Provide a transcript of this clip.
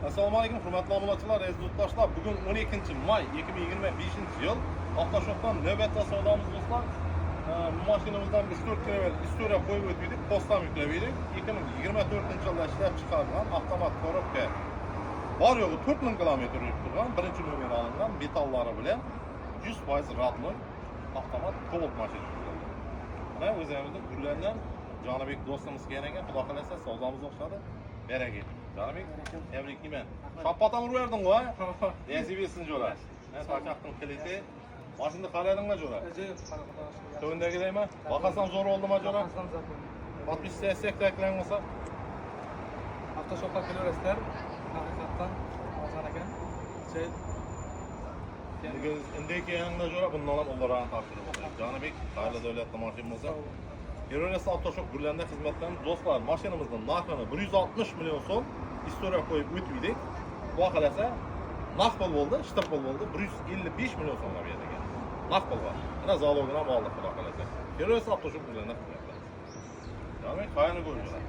Assalomu alaykum, hurmatli obunachilar, aziz yurtdoshlar. Bugun 12 may 2025-yil. Avtoshopdan navbatda savdomiz do'stlar. Bu mashinamizdan 3-4 kun avval istoriya qo'yib o'tdik, postam yuklab edik. 2024-yilda ishlab chiqarilgan avtomat korobka. Bor yo'g'i 4000 kilometr yurib turgan, birinchi nomer olingan metallari bilan 100% radli avtomat Cobalt mashinasi. Mana o'zimizning gullardan Jonibek do'stimiz kelgan, xudo xolasa savdomiz o'xshadi. Beragi. Jonibek, tebriklayman. Shappatam urverding qo'y. Nasib etsin jo'ra. Men taqaqtim kiliti. Mashinani qaradingmi jo'ra? To'ndagidaymi? Baqasam zo'r bo'ldimi jo'ra? Podpiska sektaklang bo'lsa. Avtoshopga kelaverasizlar. Haqiqatdan ozan ekan. Bundan keyingi jo'ra bundan ham ularga topshirib qo'ydik. Jonibek, xayrli davlatli mashina bo'lsa. Yurores Avtoshop gurlanda xizmatlarimiz do'stlar, mashinamizning narxini 160 million so'm istoriya qo'yib o'tdik. Xudo xolasa, naqd pul bo'ldi, shtab pul bo'ldi, 155 million so'mga berilgan. Naqd pul bor. Mana zalogini ham oldik xudo xolasa. Yurores Avtoshop gurlanda xizmatlarimiz. Jonibek, xayrli ko'ringlar.